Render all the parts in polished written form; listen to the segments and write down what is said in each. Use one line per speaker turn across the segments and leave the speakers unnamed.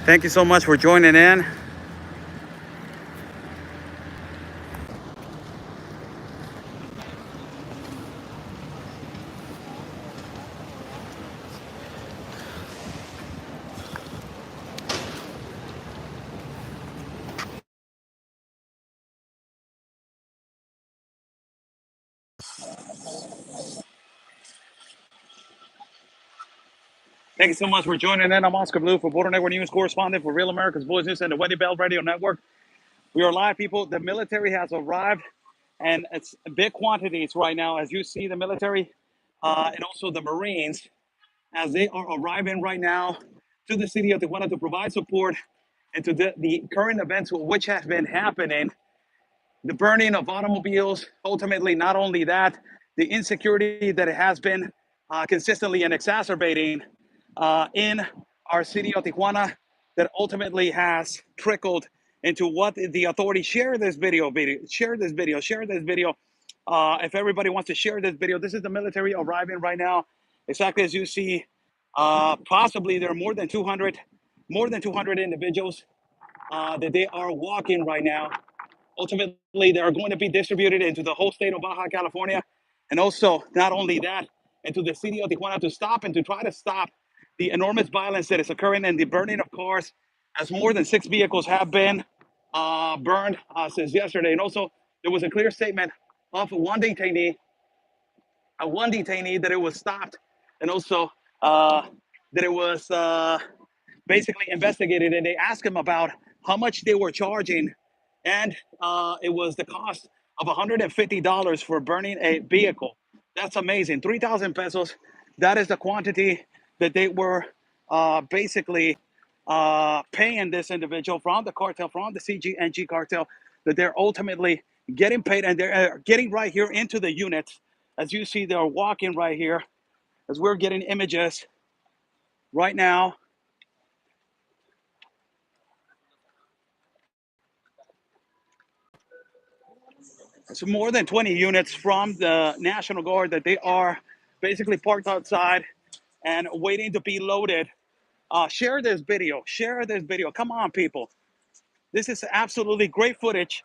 Thank you so much for joining in. Thank you so much for joining in. I'm Oscar Blue for Border Network News correspondent for Real America's Voice News and the Wendy Bell Radio Network. We are live, people. The military has arrived, and it's big quantities right now. As you see, the military and also the Marines, as they are arriving right now to the city of Tijuana to provide support and to the current events which have been happening. The burning of automobiles, ultimately, not only that, the insecurity that it has been consistently and exacerbating in our city of Tijuana, that ultimately has trickled into what the authorities share this video, share this video, share this video. If everybody wants to share this video, this is the military arriving right now, exactly as you see. Possibly there are more than 200 individuals that they are walking right now. Ultimately, they are going to be distributed into the whole state of Baja California, and also not only that, into the city of Tijuana to stop and to try to stop the enormous violence that is occurring and the burning of cars, as more than 6 vehicles have been burned since yesterday. And also, there was a clear statement of one detainee that it was stopped, and also that it was basically investigated, and they asked him about how much they were charging, and it was the cost of $150 for burning a vehicle. That's amazing. 3,000 pesos. That is the quantity that they were basically paying this individual from the cartel, from the CGNG cartel, that they're ultimately getting paid, and they're getting right here into the units. As you see, they're walking right here, as we're getting images right now. It's more than 20 units from the National Guard that they are basically parked outside and waiting to be loaded. Share this video. Share this video. Come on, people. This is absolutely great footage.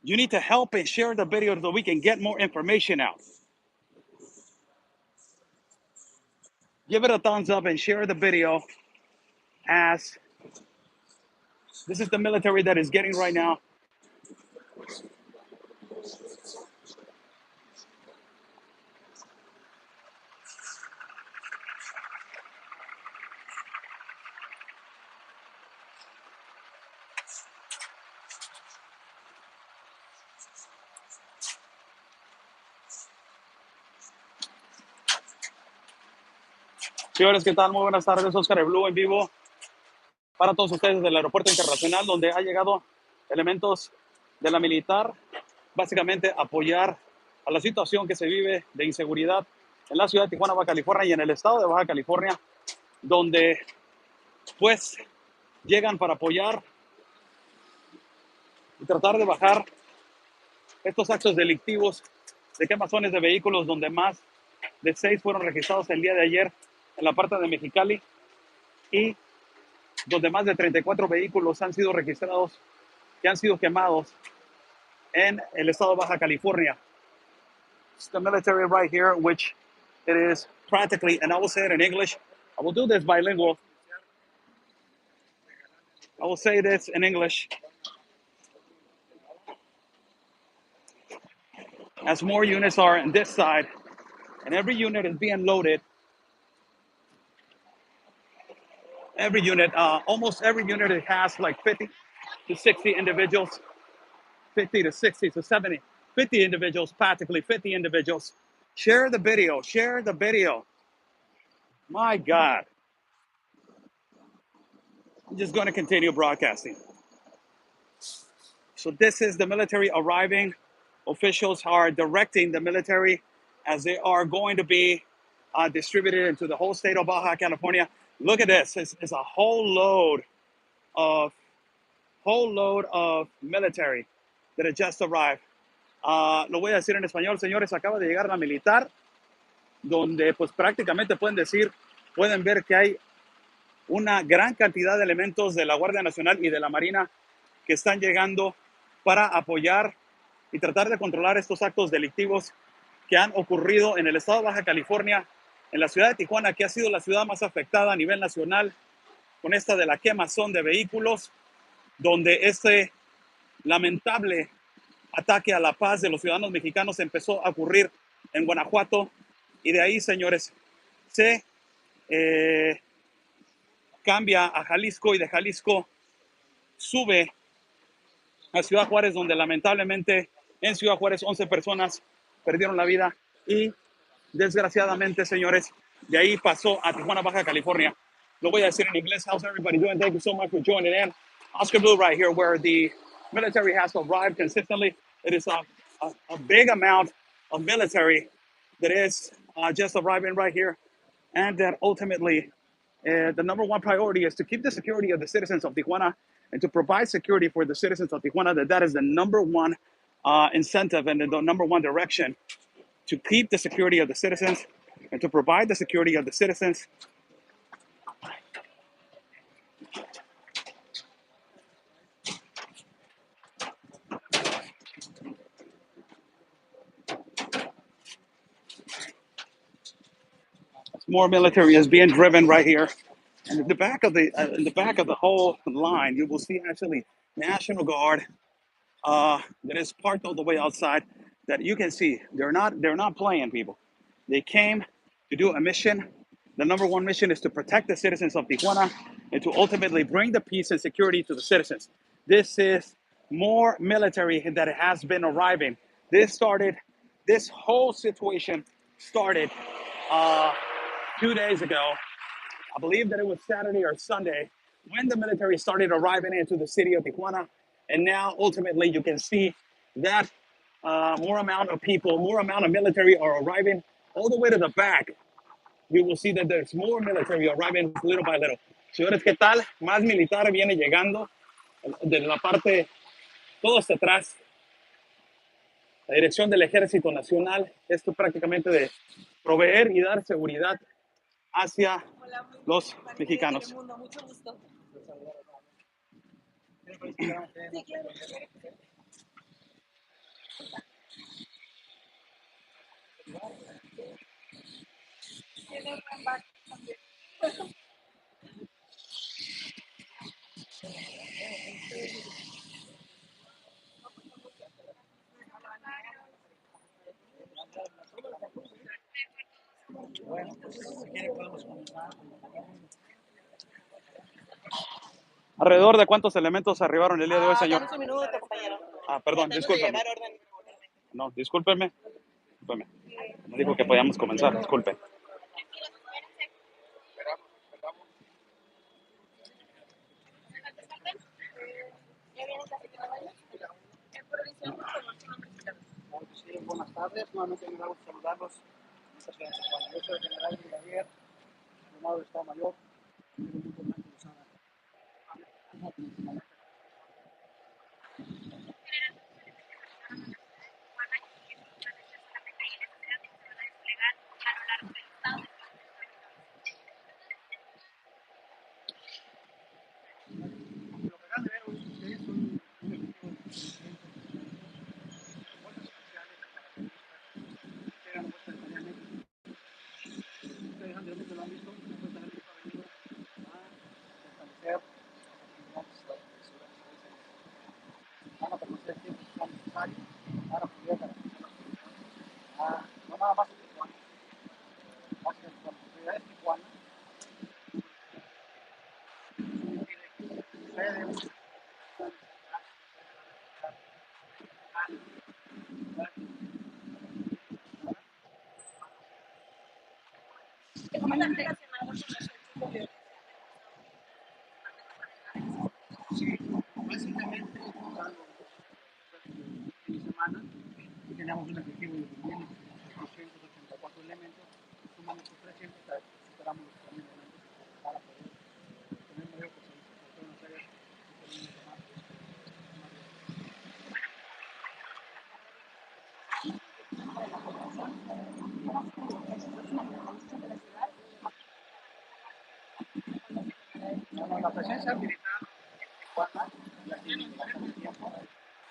You need to help and share the video so we can get more information out. Give it a thumbs up and share the video, as this is the military that is getting right now. Señores, ¿qué tal? Muy buenas tardes. Oscar Blue en vivo para todos ustedes del Aeropuerto Internacional, donde ha llegado elementos de la militar, básicamente apoyar a la situación que se vive de inseguridad en la ciudad de Tijuana, Baja California, y en el estado de Baja California, donde pues llegan para apoyar y tratar de bajar estos actos delictivos de quemazones de vehículos, donde más de 6 fueron registrados el día de ayer en la parte de Mexicali, y donde más de 34 vehículos han sido registrados que han sido quemados en el estado de Baja California. It's the military right here, which it is practically, and I will say it in English. I will do this bilingual. I will say this in English. As more units are on this side, and every unit is being loaded. Every unit, almost every unit, it has like 50 to 60 individuals, 50 to 60 to 70, 50 individuals, practically 50 individuals. Share the video, share the video. My God. I'm just going to continue broadcasting. So this is the military arriving. Officials are directing the military as they are going to be distributed into the whole state of Baja California. Look at this. It's a whole load of military that had just arrived. Lo voy a decir en español, señores. Acaba de llegar la militar, donde pues prácticamente pueden ver que hay una gran cantidad de elementos de la Guardia Nacional y de la Marina que están llegando para apoyar y tratar de controlar estos actos delictivos que han ocurrido en el estado de Baja California, en la ciudad de Tijuana, que ha sido la ciudad más afectada a nivel nacional con esta de la quemazón de vehículos, donde este lamentable ataque a la paz de los ciudadanos mexicanos empezó a ocurrir en Guanajuato, y de ahí, señores, se cambia a Jalisco, y de Jalisco sube a Ciudad Juárez, donde lamentablemente en Ciudad Juárez 11 personas perdieron la vida, y desgraciadamente, señores, de ahí pasó a Tijuana, Baja California. Lo voy a decir en inglés. How's everybody doing? Thank you so much for joining in. Oscar Blue right here, where the military has arrived consistently. It is a big amount of military that is just arriving right here. And that ultimately, the number one priority is to keep the security of the citizens of Tijuana and to provide security for the citizens of Tijuana. That is the number one incentive and the number one direction, to keep the security of the citizens and to provide the security of the citizens. More military is being driven right here. And in the back of the whole line, you will see actually National Guard that is parked all the way outside. That you can see they're not playing, people. They came to do a mission. The number one mission is to protect the citizens of Tijuana and to ultimately bring the peace and security to the citizens. This is more military that has been arriving. This whole situation started 2 days ago. I believe that it was Saturday or Sunday when the military started arriving into the city of Tijuana. And now ultimately you can see that more amount of people, more amount of military are arriving all the way to the back. You will see that there's more military arriving little by little. Señores, ¿qué tal? Más militar viene llegando de la parte, todo hasta atrás, la dirección del Ejército Nacional. Esto prácticamente de proveer y dar seguridad hacia los mexicanos. Mucho gusto. Bueno, pues si quiere podemos comenzar. ¿Alrededor de cuántos elementos arribaron el día de hoy, señor? Dame un minuto, compañero. Perdón, discúlpeme. No, discúlpeme. Me dijo que podíamos comenzar, disculpe. Sí, buenas tardes, nuevamente me da gusto saludarlos. Yo soy el general brigadier, llamado de Estado Mayor. Sí, básicamente en semana teníamos un efectivo de 284 elementos, sumamos los 300, superamos los 3.000 elementos para poder tener mayor presencia, sobre todo en las áreas que tenemos más.
la presencia militar en Tijuana y aquí en el tiempo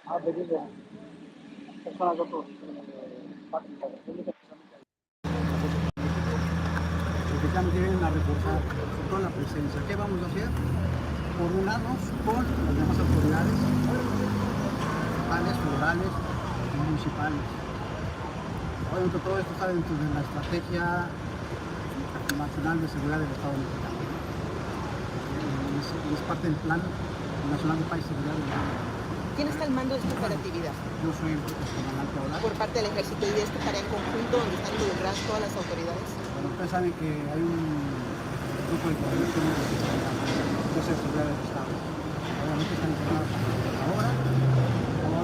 ha venido personas de otros partes de la República, efectivamente vienen a reforzar sobre todo la presencia. ¿Qué vamos a hacer? Coordinarnos con las demás autoridades estatales, federales y municipales. Obviamente todo esto está dentro de la estrategia nacional de seguridad del Estado mexicano. Es parte del plan nacional de paz y seguridad del Estado.
¿Quién está al mando de esta operatividad?
Yo soy el comandante Apoya.
Por parte del ejército, y de esta tarea en conjunto donde están involucradas todas las autoridades.
Bueno, ustedes saben que hay un grupo de coordinación de seguridad del Estado. Obviamente están informados ahora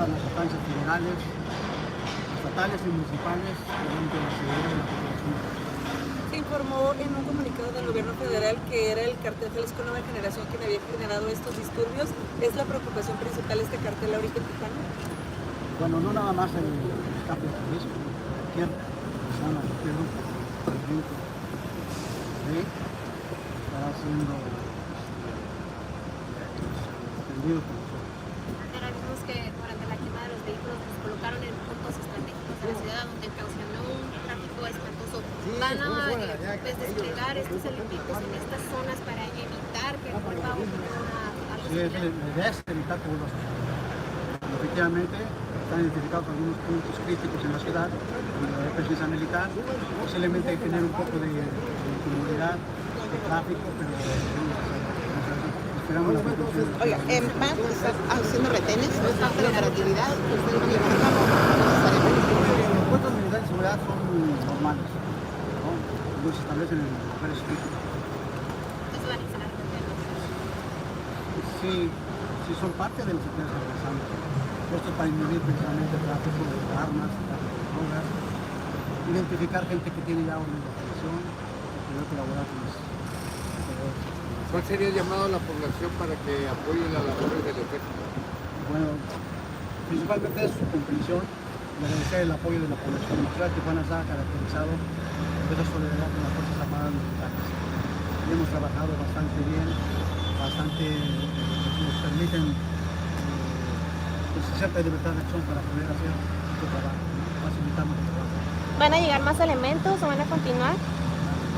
las instancias federales, estatales y municipales, obviamente la seguridad de la población.
Se informó en un comunicado del gobierno federal que era el cartel Jalisco Nueva Generación quien había generado estos disturbios. ¿Es la preocupación principal este cartel ahorita en Tijuana?
Bueno, no nada más el escape de Jalisco, cualquier persona, cualquier grupo, estará siendo atendido por nosotros.
Ahora vimos que durante la quema de los vehículos los colocaron en puntos estratégicos de la ciudad donde ocasionó un tráfico espantoso. ¿Van a desplegar estos elementos en estas zonas para evitar que vuelva a ocurrir algo
Sí, la idea es evitar que vuelva a suceder. Efectivamente, están identificados algunos puntos críticos en la ciudad, donde hay presencia militar, posiblemente hay que tener un poco de incomodidad, de tráfico, pero esperamos la conclusión.
Oiga, ¿van a estar haciendo retenes? ¿No es parte de la operatividad? ¿Ustedes van a llevar a cabo?
Los puestos militares de seguridad son normales, ¿no? Los establecen en lugares críticos.
Entonces van a instalar retenes.
Sí, son parte de los que estamos realizando. Esto es para inhibir precisamente el tráfico de armas, el tráfico de drogas, identificar gente que tiene ya una detención, que puede colaborar con los.
¿Cuál sería el llamado a la población para que apoye la labor del ejército?
Bueno, principalmente es su comprensión y agradecer el apoyo de la población. La ciudad de Tijuana está caracterizado por esa solidaridad con las Fuerzas Armadas Militares. Y hemos trabajado bastante bien, nos permiten cierta libertad de acción para poder hacer este trabajo, facilitar nuestro trabajo.
¿Van a llegar más elementos o van a continuar?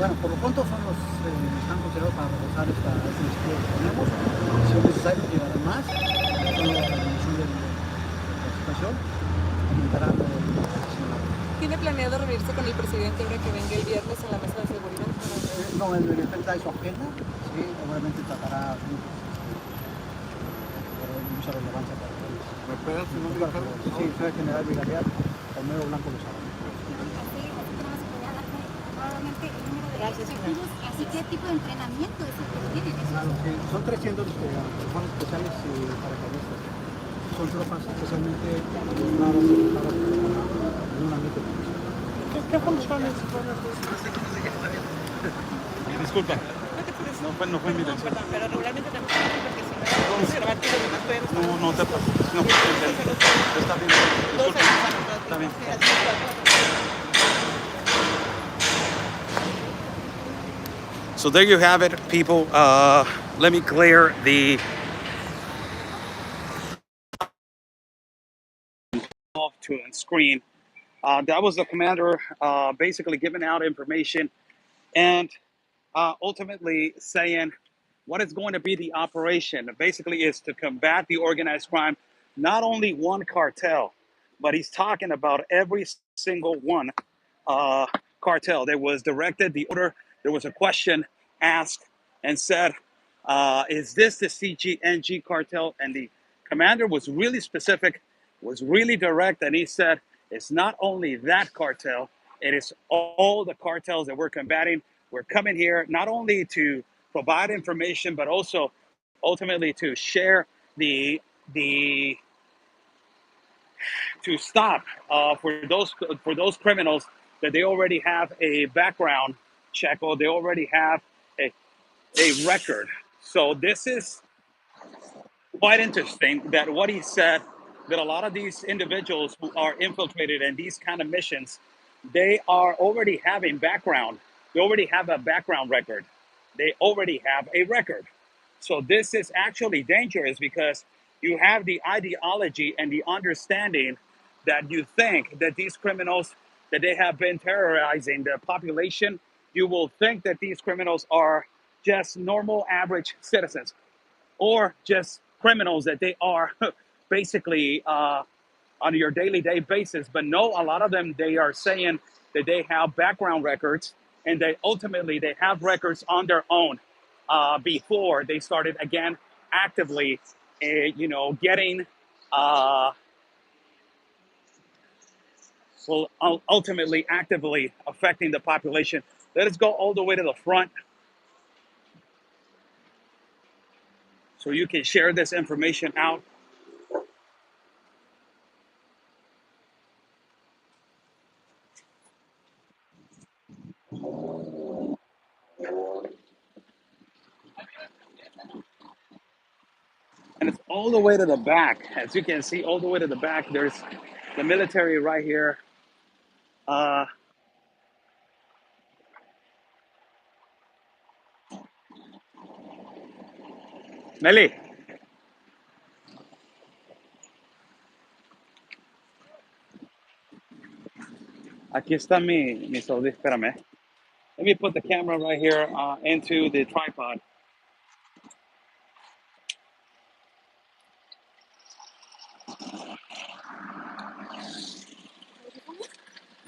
Bueno, por lo pronto son los están considerados para reforzar este dispositivo que tenemos. Si es necesario llegar más, con la resolución de la situación, aumentará el asesinato.
¿Tiene planeado reunirse con el presidente ahora que venga el viernes a la mesa de seguridad?
No, el presidente trae su agenda, sí, obviamente tratará asuntos de mucha relevancia para el país.
¿Me puede dar su nombre?
Sí, soy el general brigadier Romero Blanco Lozano.
Gracias,
¿Y qué tipo de entrenamiento es el que tienen?
Claro, sí. Son 300 fuerzas especiales y paracaidistas. Son tropas especialmente entrenadas en un ambiente profesional.
Disculpa. No fue mi intención.
Perdón, pero regularmente también porque si no observar que los demás podemos...
No te preocupes. No, está bien. Disculpa. Está bien. So there you have it, people. Let me clear the off to screen. That was the commander basically giving out information and ultimately saying what is going to be the operation. Basically, is to combat the organized crime, not only one cartel, but he's talking about every single one cartel. There was directed the order. There was a question asked and said, "Is this the CGNG cartel?" And the commander was really specific, was really direct, and he said, "It's not only that cartel; it is all the cartels that we're combating. We're coming here not only to provide information, but also ultimately to share the to stop for those criminals that they already have a background check or they already have a record." So this is quite interesting that what he said, that a lot of these individuals who are infiltrated in these kind of missions, they are already having background. They already have a background record. They already have a record. So this is actually dangerous because you have the ideology and the understanding that you think that these criminals, that they have been terrorizing the population. You will think that these criminals are just normal average citizens or just criminals, that they are basically on your daily day basis. But no, a lot of them, they are saying that they have background records, and they ultimately they have records on their own before they started again actively, getting uh, well, ultimately actively affecting the population. Let us go all the way to the front so you can share this information out. And it's all the way to the back. As you can see, all the way to the back, there's the military right here. Uh, Meli, aquí está mi Saudi. Espérame. Let me put the camera right here into the tripod.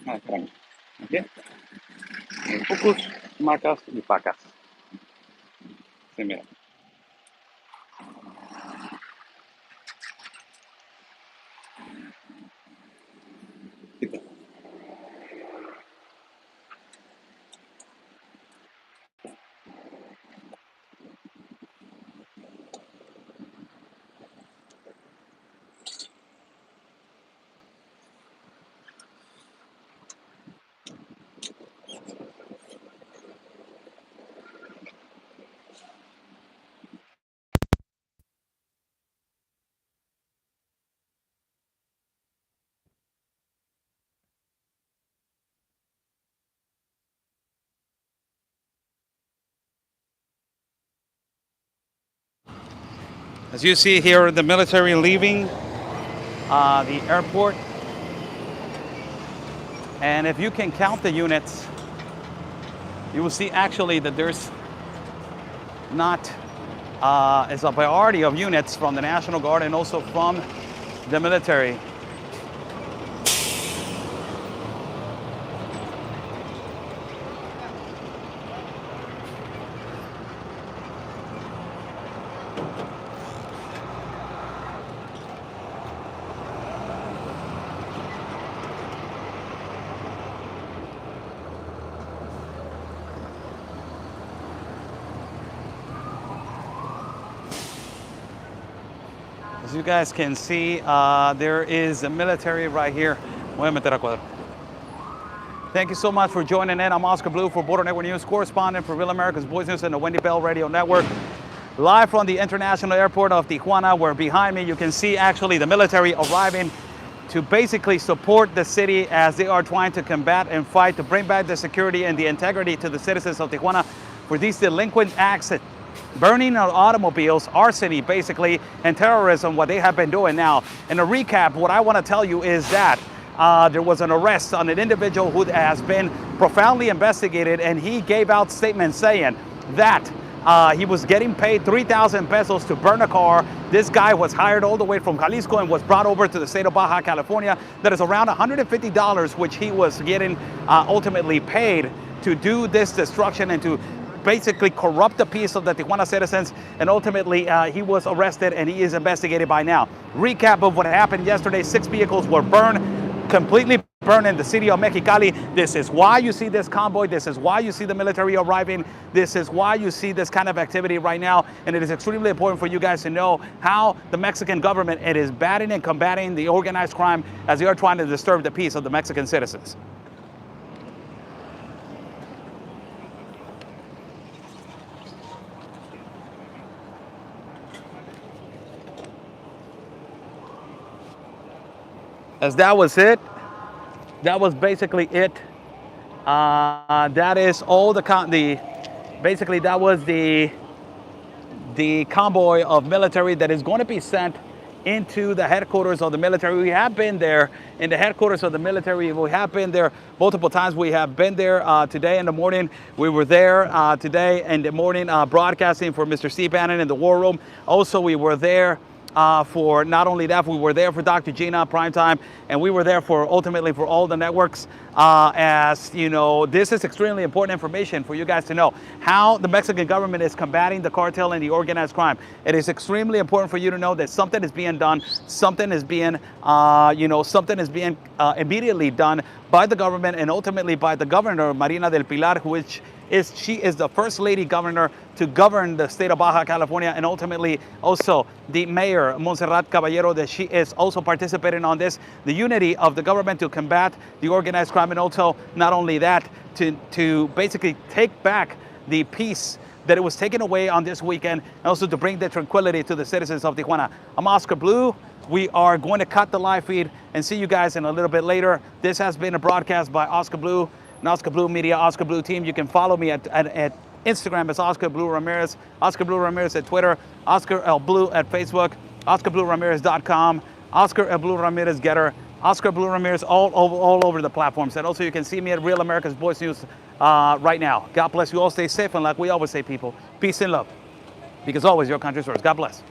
Espérame. Aquí. Focus, marcas y pacas. Sí, mira. As you see here, the military leaving the airport. And if you can count the units, you will see actually that there's not is a priority of units from the National Guard and also from the military. As you guys can see, there is a military right here. Voy a meter a cuadro. Thank you so much for joining in. I'm Oscar Blue for Border Network News, correspondent for Real America's Voice News and the Wendy Bell Radio Network. Live from the International Airport of Tijuana, where behind me you can see actually the military arriving to basically support the city as they are trying to combat and fight to bring back the security and the integrity to the citizens of Tijuana for these delinquent acts, burning of automobiles, arson basically, and terrorism, what they have been doing now. In a recap, what I want to tell you is that there was an arrest on an individual who has been profoundly investigated, and he gave out statements saying that he was getting paid 3,000 pesos to burn a car. This guy was hired all the way from Jalisco and was brought over to the state of Baja California. That is around $150, which he was getting ultimately paid to do this destruction and to basically corrupt the peace of the Tijuana citizens. And ultimately, he was arrested and he is investigated by now. Recap of what happened yesterday: 6 vehicles were burned, completely burned in the city of Mexicali. This is why you see this convoy. This is why you see the military arriving. This is why you see this kind of activity right now. And it is extremely important for you guys to know how the Mexican government it is batting and combating the organized crime as they are trying to disturb the peace of the Mexican citizens. As that was it. That was basically it. That is all basically that was the the convoy of military that is going to be sent into the headquarters of the military. We have been there in the headquarters of the military. We have been there multiple times. We have been there today in the morning. We were there today in the morning broadcasting for Mr. Steve Bannon in the War Room. Also, we were there for not only that, we were there for Dr. Gina Primetime, and we were there for ultimately for all the networks. As you know, this is extremely important information for you guys to know how the Mexican government is combating the cartel and the organized crime. It is extremely important for you to know that something is being done, something is being, something is being immediately done by the government and ultimately by the governor, Marina del Pilar, she is the first lady governor to govern the state of Baja California, and ultimately also the mayor, Montserrat Caballero, that she is also participating on this, the unity of the government to combat the organized crime, and also not only that, to basically take back the peace that it was taken away on this weekend, and also to bring the tranquility to the citizens of Tijuana. I'm Oscar Blue. We are going to cut the live feed and see you guys in a little bit later. This has been a broadcast by Oscar Blue and Oscar Blue Media, Oscar Blue Team. You can follow me at Instagram as Oscar Blue Ramirez, Oscar Blue Ramirez at Twitter, Oscar L. Blue at Facebook, OscarBlueRamirez.com, Oscar L. Blue Ramirez Getter, Oscar Blue Ramirez all over the platforms. And also you can see me at Real America's Voice News right now. God bless you all. Stay safe, and like we always say, people, peace and love. Because always your country's first. God bless.